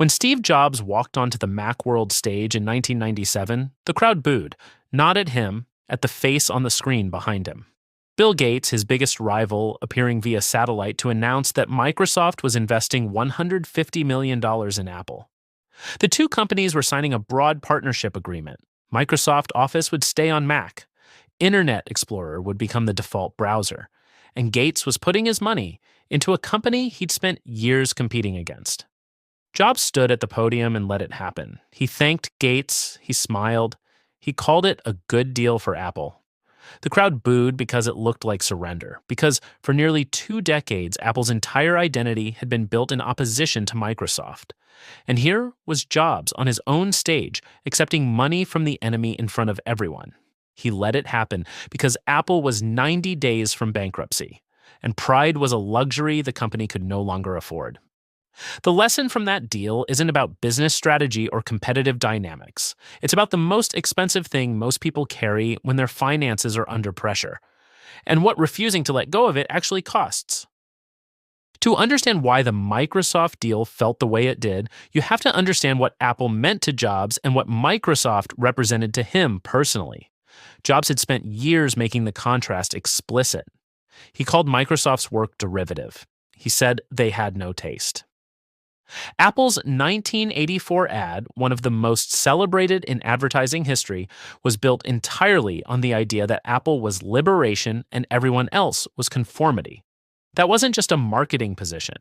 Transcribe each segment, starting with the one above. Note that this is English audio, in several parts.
When Steve Jobs walked onto the Macworld stage in 1997, the crowd booed, not at him, at the face on the screen behind him. Bill Gates, his biggest rival, appearing via satellite to announce that Microsoft was investing $150 million in Apple. The two companies were signing a broad partnership agreement. Microsoft Office would stay on Mac. Internet Explorer would become the default browser. And Gates was putting his money into a company he'd spent years competing against. Jobs stood at the podium and let it happen. He thanked Gates, he smiled, he called it a good deal for Apple. The crowd booed because it looked like surrender, because for nearly 2 decades, Apple's entire identity had been built in opposition to Microsoft. And here was Jobs on his own stage, accepting money from the enemy in front of everyone. He let it happen because Apple was 90 days from bankruptcy, and pride was a luxury the company could no longer afford. The lesson from that deal isn't about business strategy or competitive dynamics. It's about the most expensive thing most people carry when their finances are under pressure, and what refusing to let go of it actually costs. To understand why the Microsoft deal felt the way it did, you have to understand what Apple meant to Jobs and what Microsoft represented to him personally. Jobs had spent years making the contrast explicit. He called Microsoft's work derivative. He said they had no taste. Apple's 1984 ad, one of the most celebrated in advertising history, was built entirely on the idea that Apple was liberation and everyone else was conformity. That wasn't just a marketing position.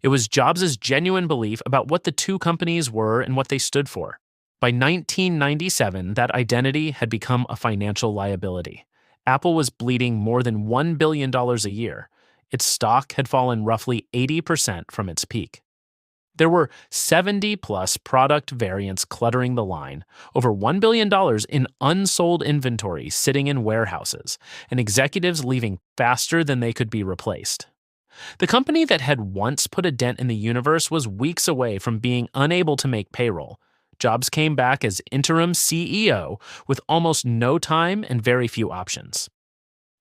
It was Jobs' genuine belief about what the two companies were and what they stood for. By 1997, that identity had become a financial liability. Apple was bleeding more than $1 billion a year. Its stock had fallen roughly 80% from its peak. There were 70-plus product variants cluttering the line, over $1 billion in unsold inventory sitting in warehouses, and executives leaving faster than they could be replaced. The company that had once put a dent in the universe was weeks away from being unable to make payroll. Jobs came back as interim CEO with almost no time and very few options.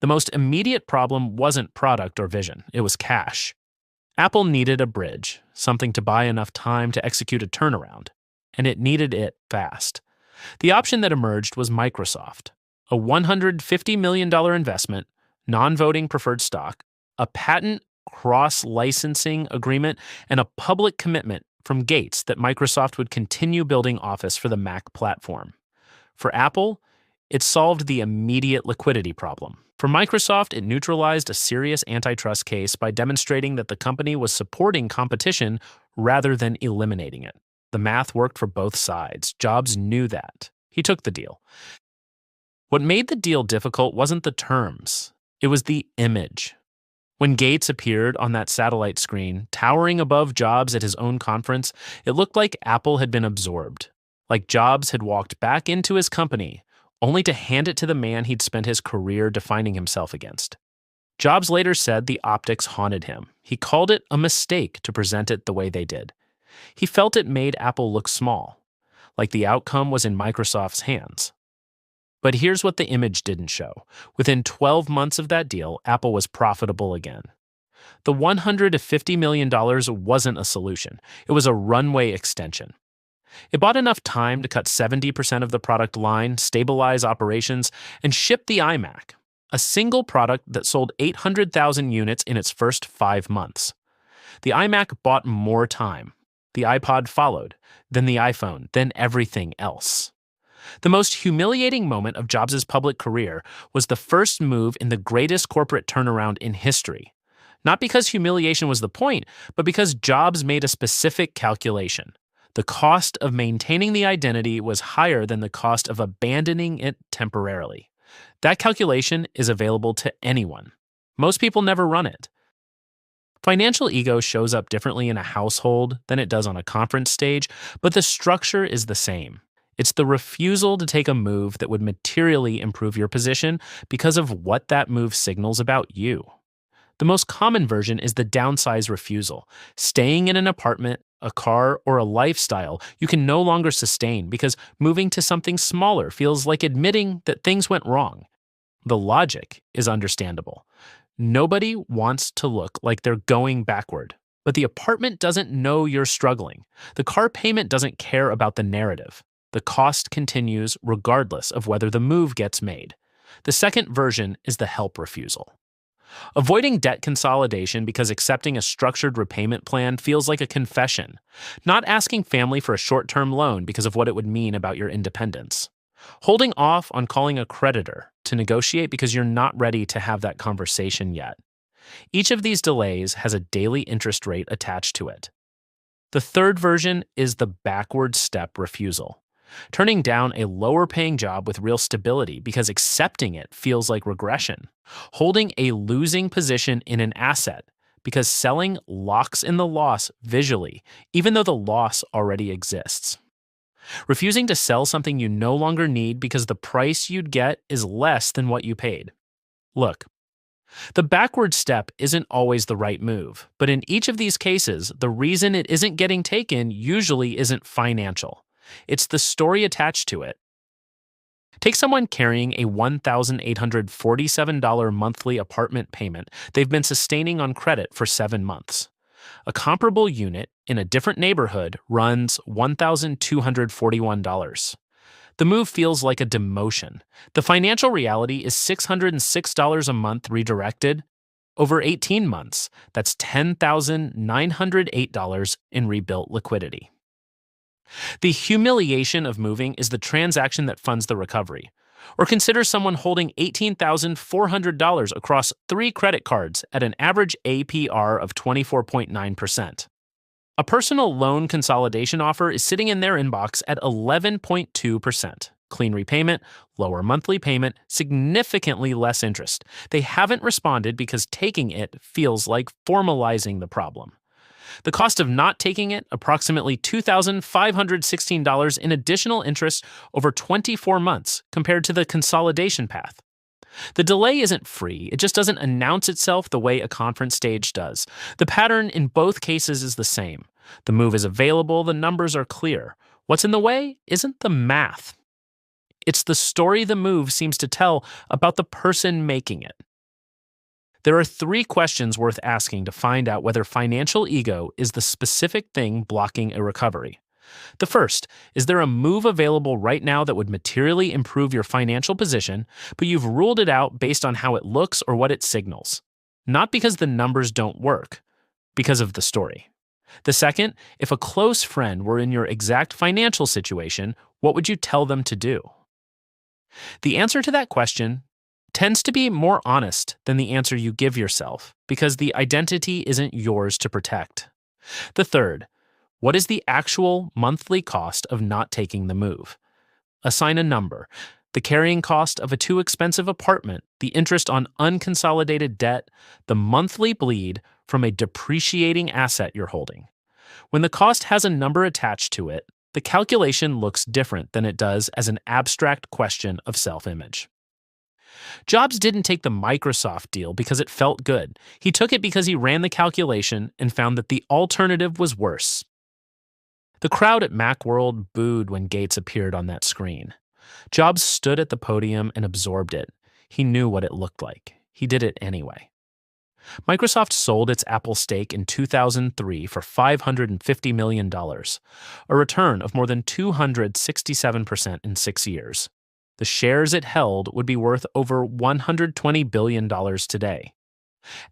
The most immediate problem wasn't product or vision, it was cash. Apple needed a bridge, something to buy enough time to execute a turnaround, and it needed it fast. The option that emerged was Microsoft, a $150 million investment, non-voting preferred stock, a patent cross-licensing agreement, and a public commitment from Gates that Microsoft would continue building Office for the Mac platform. For Apple, it solved the immediate liquidity problem. For Microsoft, it neutralized a serious antitrust case by demonstrating that the company was supporting competition rather than eliminating it. The math worked for both sides. Jobs knew that. He took the deal. What made the deal difficult wasn't the terms. It was the image. When Gates appeared on that satellite screen, towering above Jobs at his own conference, it looked like Apple had been absorbed, like Jobs had walked back into his company, only to hand it to the man he'd spent his career defining himself against. Jobs later said the optics haunted him. He called it a mistake to present it the way they did. He felt it made Apple look small, like the outcome was in Microsoft's hands. But here's what the image didn't show. Within 12 months of that deal, Apple was profitable again. The $150 million wasn't a solution. It was a runway extension. It bought enough time to cut 70% of the product line, stabilize operations, and ship the iMac, a single product that sold 800,000 units in its first 5 months. The iMac bought more time. The iPod followed, then the iPhone, then everything else. The most humiliating moment of Jobs' public career was the first move in the greatest corporate turnaround in history. Not because humiliation was the point, but because Jobs made a specific calculation. The cost of maintaining the identity was higher than the cost of abandoning it temporarily. That calculation is available to anyone. Most people never run it. Financial ego shows up differently in a household than it does on a conference stage, but the structure is the same. It's the refusal to take a move that would materially improve your position because of what that move signals about you. The most common version is the downsize refusal, staying in an apartment, a car, or a lifestyle you can no longer sustain because moving to something smaller feels like admitting that things went wrong. The logic is understandable. Nobody wants to look like they're going backward, But the apartment doesn't know you're struggling. The car payment doesn't care about the narrative. The cost continues regardless of whether the move gets made. The second version is the help refusal. Avoiding debt consolidation because accepting a structured repayment plan feels like a confession, not asking family for a short-term loan because of what it would mean about your independence. Holding off on calling a creditor to negotiate because you're not ready to have that conversation yet. Each of these delays has a daily interest rate attached to it. The third version is the backward step refusal. Turning down a lower paying job with real stability because accepting it feels like regression. Holding a losing position in an asset because selling locks in the loss visually, even though the loss already exists. Refusing to sell something you no longer need because the price you'd get is less than what you paid. Look, the backward step isn't always the right move, but in each of these cases, the reason it isn't getting taken usually isn't financial. It's the story attached to it. Take someone carrying a $1,847 monthly apartment payment they've been sustaining on credit for 7 months. A comparable unit in a different neighborhood runs $1,241. The move feels like a demotion. The financial reality is $606 a month redirected. Over 18 months, that's $10,908 in rebuilt liquidity. The humiliation of moving is the transaction that funds the recovery. Or consider someone holding $18,400 across 3 credit cards at an average APR of 24.9%. A personal loan consolidation offer is sitting in their inbox at 11.2%. Clean repayment, lower monthly payment, significantly less interest. They haven't responded because taking it feels like formalizing the problem. The cost of not taking it, approximately $2,516 in additional interest over 24 months compared to the consolidation path. The delay isn't free, it just doesn't announce itself the way a conference stage does. The pattern in both cases is the same. The move is available, the numbers are clear. What's in the way isn't the math. It's the story the move seems to tell about the person making it. There are 3 questions worth asking to find out whether financial ego is the specific thing blocking a recovery. The first, is there a move available right now that would materially improve your financial position, but you've ruled it out based on how it looks or what it signals? Not because the numbers don't work, because of the story. The second, if a close friend were in your exact financial situation, what would you tell them to do? The answer to that question tends to be more honest than the answer you give yourself, because the identity isn't yours to protect. The third, what is the actual monthly cost of not taking the move? Assign a number. The carrying cost of a too expensive apartment, the interest on unconsolidated debt, the monthly bleed from a depreciating asset you're holding. When the cost has a number attached to it, the calculation looks different than it does as an abstract question of self-image. Jobs didn't take the Microsoft deal because it felt good. He took it because he ran the calculation and found that the alternative was worse. The crowd at Macworld booed when Gates appeared on that screen. Jobs stood at the podium and absorbed it. He knew what it looked like. He did it anyway. Microsoft sold its Apple stake in 2003 for $550 million, a return of more than 267% in 6 years. The shares it held would be worth over $120 billion today.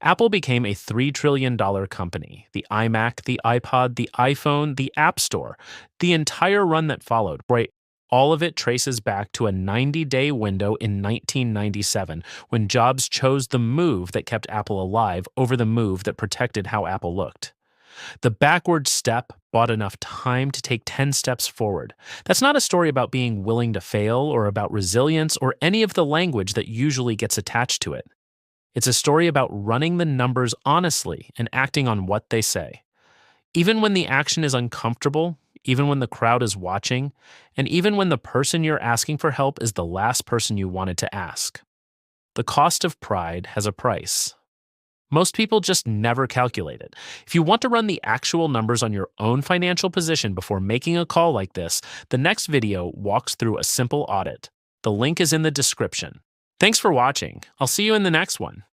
Apple became a $3 trillion company. The iMac, the iPod, the iPhone, the App Store, the entire run that followed, right? All of it traces back to a 90-day window in 1997 when Jobs chose the move that kept Apple alive over the move that protected how Apple looked. The backward step bought enough time to take 10 steps forward. That's not a story about being willing to fail or about resilience or any of the language that usually gets attached to it. It's a story about running the numbers honestly and acting on what they say. Even when the action is uncomfortable, even when the crowd is watching, and even when the person you're asking for help is the last person you wanted to ask. The cost of pride has a price. Most people just never calculate it. If you want to run the actual numbers on your own financial position before making a call like this, the next video walks through a simple audit. The link is in the description. Thanks for watching. I'll see you in the next one.